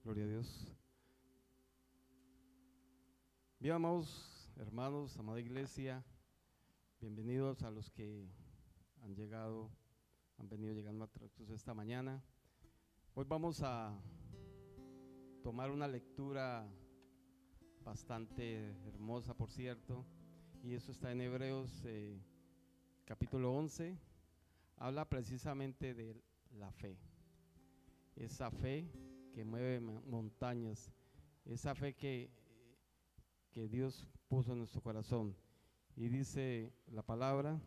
Gloria a Dios. Bien, amados hermanos, amada iglesia, bienvenidos a los que han venido llegando a Tractus esta mañana. Hoy vamos a tomar una lectura bastante hermosa, por cierto, y eso está en Hebreos capítulo 11. Habla precisamente de la fe, esa fe que mueve montañas, esa fe que Dios puso en nuestro corazón. Y dice la palabra: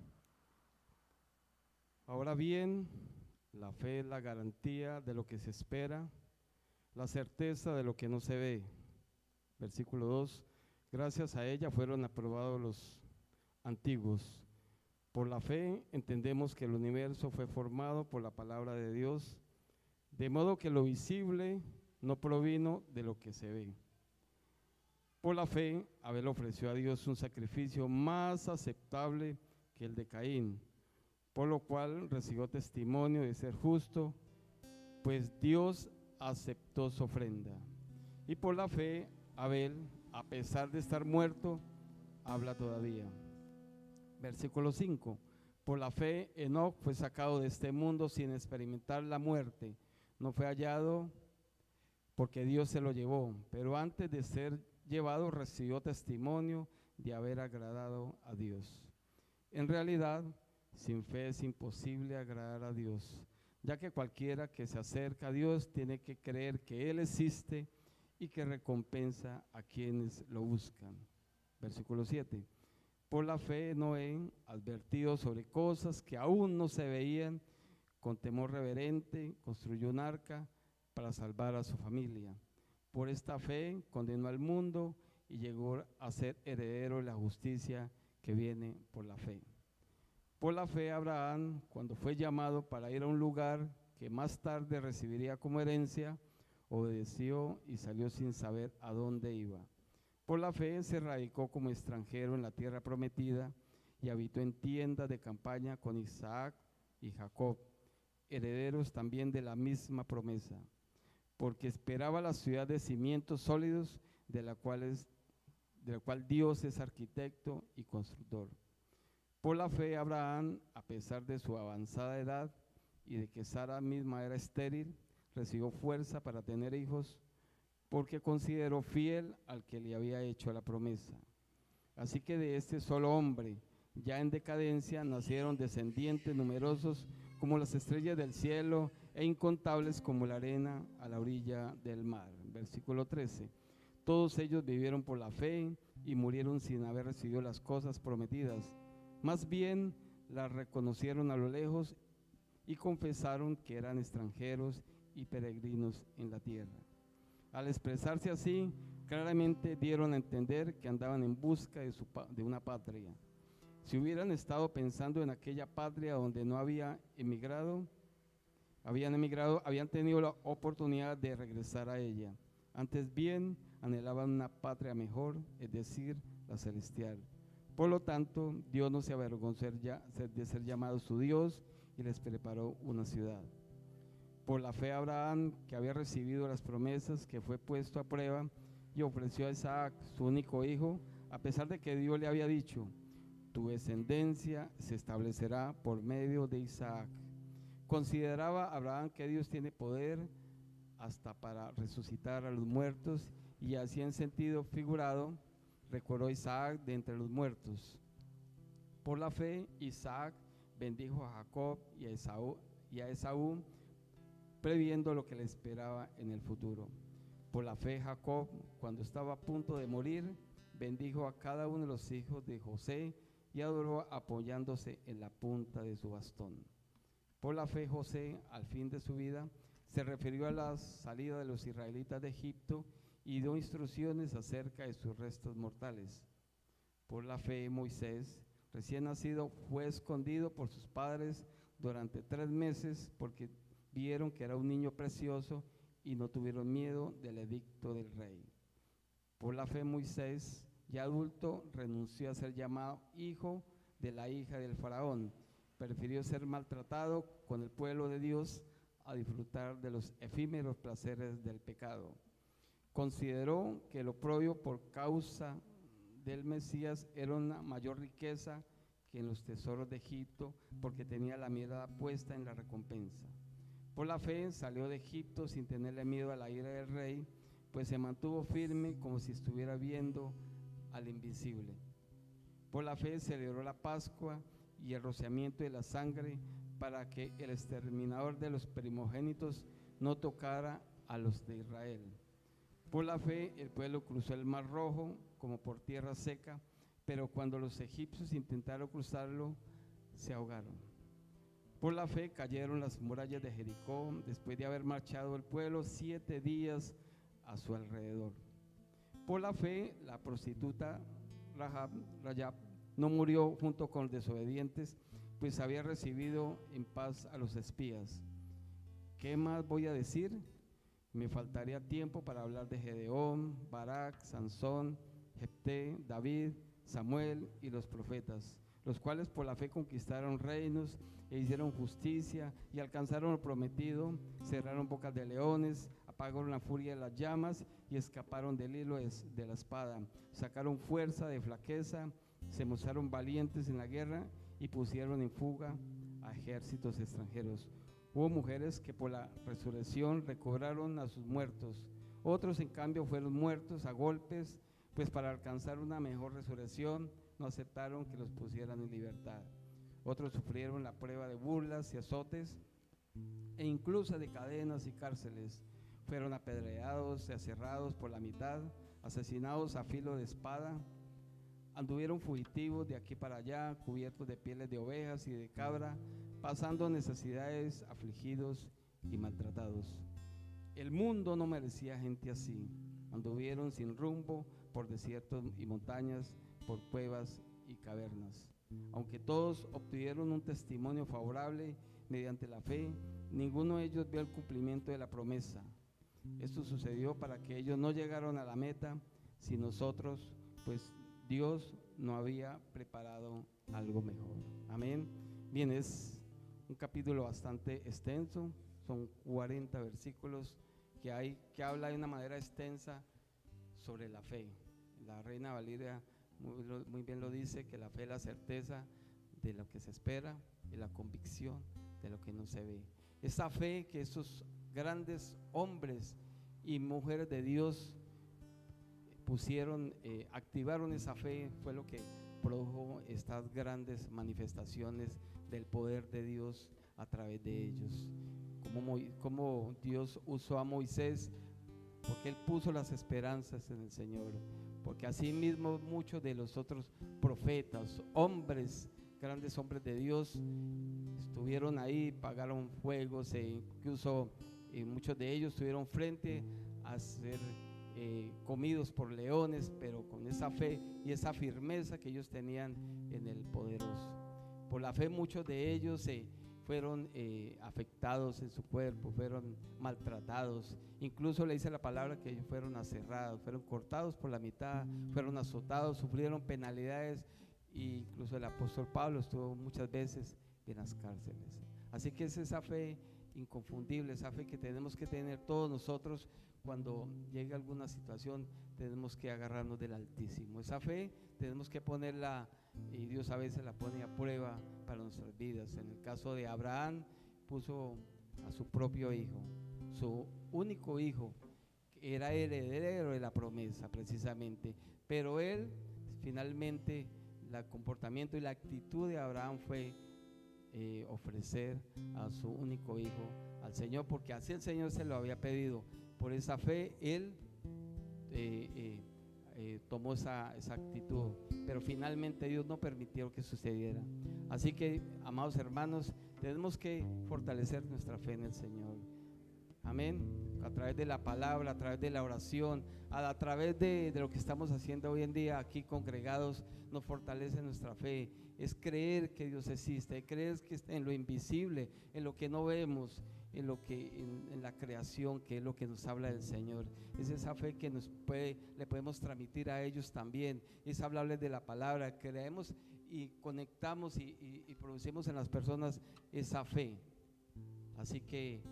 ahora bien, la fe es la garantía de lo que se espera, la certeza de lo que no se ve. Versículo 2: gracias a ella fueron aprobados los antiguos. Por la fe entendemos que el universo fue formado por la palabra de Dios, de modo que lo visible no provino de lo que se ve. Por la fe, Abel ofreció a Dios un sacrificio más aceptable que el de Caín, por lo cual recibió testimonio de ser justo, pues Dios aceptó su ofrenda. Y por la fe, Abel, a pesar de estar muerto, habla todavía. Versículo 5: por la fe, Enoc fue sacado de este mundo sin experimentar la muerte. No fue hallado porque Dios se lo llevó, pero antes de ser llevado recibió testimonio de haber agradado a Dios. En realidad, sin fe es imposible agradar a Dios, ya que cualquiera que se acerca a Dios tiene que creer que Él existe y que recompensa a quienes lo buscan. Versículo 7: por la fe Noé, advertido sobre cosas que aún no se veían, con temor reverente construyó un arca para salvar a su familia. Por esta fe condenó al mundo y llegó a ser heredero de la justicia que viene por la fe. Por la fe Abraham, cuando fue llamado para ir a un lugar que más tarde recibiría como herencia, obedeció y salió sin saber a dónde iba. Por la fe se radicó como extranjero en la tierra prometida y habitó en tiendas de campaña con Isaac y Jacob, herederos también de la misma promesa, porque esperaba la ciudad de cimientos sólidos, de la cual Dios es arquitecto y constructor. Por la fe Abraham, a pesar de su avanzada edad y de que Sara misma era estéril, recibió fuerza para tener hijos, porque consideró fiel al que le había hecho la promesa. Así que de este solo hombre, ya en decadencia, nacieron descendientes numerosos como las estrellas del cielo e incontables como la arena a la orilla del mar. Versículo 13: todos ellos vivieron por la fe y murieron sin haber recibido las cosas prometidas, más bien las reconocieron a lo lejos y confesaron que eran extranjeros y peregrinos en la tierra. Al expresarse así, claramente dieron a entender que andaban en busca de una patria. Si hubieran estado pensando en aquella patria donde no habían emigrado, habían tenido la oportunidad de regresar a ella. Antes bien, anhelaban una patria mejor, es decir, la celestial. Por lo tanto, Dios no se avergonzó de ser llamado su Dios y les preparó una ciudad. Por la fe Abraham, que había recibido las promesas, que fue puesto a prueba y ofreció a Isaac, su único hijo, a pesar de que Dios le había dicho: tu descendencia se establecerá por medio de Isaac. Consideraba Abraham que Dios tiene poder hasta para resucitar a los muertos, y así en sentido figurado recordó a Isaac de entre los muertos. Por la fe Isaac bendijo a Jacob y a Esaú, previendo lo que le esperaba en el futuro. Por la fe Jacob, cuando estaba a punto de morir, bendijo a cada uno de los hijos de José y adoró apoyándose en la punta de su bastón. Por la fe José, al fin de su vida, se refirió a la salida de los israelitas de Egipto y dio instrucciones acerca de sus restos mortales. Por la fe Moisés, recién nacido, fue escondido por sus padres durante 3 meses porque vieron que era un niño precioso y no tuvieron miedo del edicto del rey. Por la fe Moisés, ya adulto, renunció a ser llamado hijo de la hija del faraón. Prefirió ser maltratado con el pueblo de Dios a disfrutar de los efímeros placeres del pecado. Consideró que lo propio por causa del Mesías era una mayor riqueza que en los tesoros de Egipto, porque tenía la mirada puesta en la recompensa. Por la fe salió de Egipto sin tenerle miedo a la ira del rey, pues se mantuvo firme como si estuviera viendo al invisible. Por la fe celebró la Pascua y el rociamiento de la sangre, para que el exterminador de los primogénitos no tocara a los de Israel. Por la fe el pueblo cruzó el Mar Rojo como por tierra seca, pero cuando los egipcios intentaron cruzarlo, se ahogaron. Por la fe cayeron las murallas de Jericó, después de haber marchado el pueblo 7 días a su alrededor. Por la fe la prostituta Rahab no murió junto con los desobedientes, pues había recibido en paz a los espías. ¿Qué más voy a decir? Me faltaría tiempo para hablar de Gedeón, Barak, Sansón, Jefté, David, Samuel y los profetas, los cuales por la fe conquistaron reinos e hicieron justicia y alcanzaron lo prometido, cerraron bocas de leones, apagaron la furia de las llamas y escaparon del hilo de la espada, sacaron fuerza de flaqueza, se mostraron valientes en la guerra y pusieron en fuga a ejércitos extranjeros. Hubo mujeres que por la resurrección recobraron a sus muertos, otros en cambio fueron muertos a golpes, pues para alcanzar una mejor resurrección no aceptaron que los pusieran en libertad. Otros sufrieron la prueba de burlas y azotes e incluso de cadenas y cárceles. Fueron apedreados y aserrados por la mitad, asesinados a filo de espada. Anduvieron fugitivos de aquí para allá, cubiertos de pieles de ovejas y de cabra, pasando necesidades, afligidos y maltratados. El mundo no merecía gente así. Anduvieron sin rumbo por desiertos y montañas, por cuevas y cavernas. Aunque todos obtuvieron un testimonio favorable mediante la fe, ninguno de ellos vio el cumplimiento de la promesa. Esto sucedió para que ellos no llegaran a la meta sin nosotros, pues Dios no había preparado algo mejor. Amén. Bien, es un capítulo bastante extenso, son 40 versículos que habla de una manera extensa sobre la fe. La Reina Valera muy bien lo dice, que la fe es la certeza de lo que se espera y la convicción de lo que no se ve. Esa fe que esos grandes hombres y mujeres de Dios activaron esa fe, fue lo que produjo estas grandes manifestaciones del poder de Dios a través de ellos. Como Dios usó a Moisés, porque él puso las esperanzas en el Señor, porque así mismo muchos de los otros profetas, grandes hombres de Dios, estuvieron ahí, pagaron fuegos, incluso muchos de ellos estuvieron frente a ser comidos por leones, pero con esa fe y esa firmeza que ellos tenían en el poderoso. Por la fe muchos de ellos fueron afectados en su cuerpo, fueron maltratados, incluso le dice la palabra que ellos fueron aserrados, fueron cortados por la mitad, fueron azotados, sufrieron penalidades, e incluso el apóstol Pablo estuvo muchas veces en las cárceles. Así que es esa fe inconfundible, esa fe que tenemos que tener todos nosotros. Cuando llegue alguna situación tenemos que agarrarnos del Altísimo. Esa fe tenemos que ponerla, y Dios a veces la pone a prueba para nuestras vidas. En el caso de Abraham, puso a su propio hijo, su único hijo, que era heredero de la promesa precisamente, pero él finalmente, el comportamiento y la actitud de Abraham fue ofrecer a su único hijo al Señor, porque así el Señor se lo había pedido. Por esa fe él tomó esa actitud, pero finalmente Dios no permitió que sucediera. Así que, amados hermanos, tenemos que fortalecer nuestra fe en el Señor. Amén. A través de la palabra, a través de la oración, a través de lo que estamos haciendo hoy en día aquí congregados, nos fortalece nuestra fe. Es creer que Dios existe, es creer que está en lo invisible, en lo que no vemos, en la creación, que es lo que nos habla del Señor. Es esa fe que le podemos transmitir a ellos también. Es hablarles de la palabra, creemos y conectamos y producimos en las personas esa fe. Así que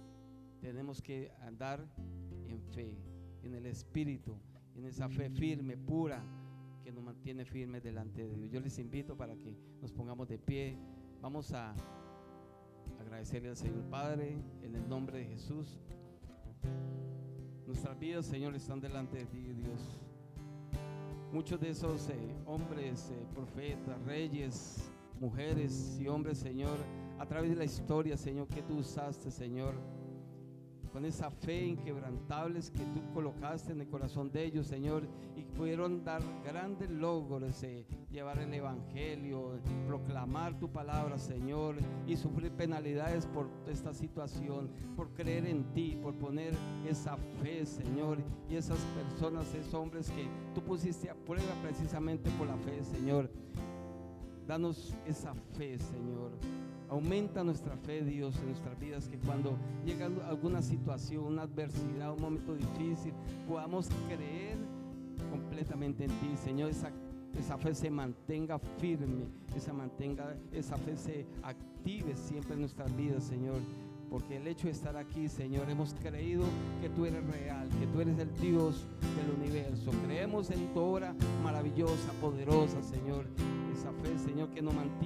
tenemos que andar en fe, en el Espíritu, en esa fe firme, pura, que nos mantiene firmes delante de Dios. Yo les invito para que nos pongamos de pie. Vamos a agradecerle al Señor Padre en el nombre de Jesús. Nuestras vidas, Señor, están delante de ti, Dios. Muchos de esos hombres, profetas, reyes, mujeres y hombres, Señor, a través de la historia, Señor, que tú usaste, Señor, con esa fe inquebrantables que tú colocaste en el corazón de ellos, Señor, y pudieron dar grandes logros, llevar el evangelio, proclamar tu palabra, Señor, y sufrir penalidades por esta situación, por creer en ti, por poner esa fe, Señor, y esas personas, esos hombres que tú pusiste a prueba precisamente por la fe, Señor. Danos esa fe, Señor. Aumenta nuestra fe, Dios, en nuestras vidas, que cuando llega alguna situación, una adversidad, un momento difícil, podamos creer completamente en ti, Señor. Esa fe se mantenga firme, esa fe se active siempre en nuestras vidas, Señor. Porque el hecho de estar aquí, Señor, hemos creído que tú eres real, que tú eres el Dios del universo. Creemos en tu obra maravillosa, poderosa, Señor. Esa fe, Señor, que nos mantiene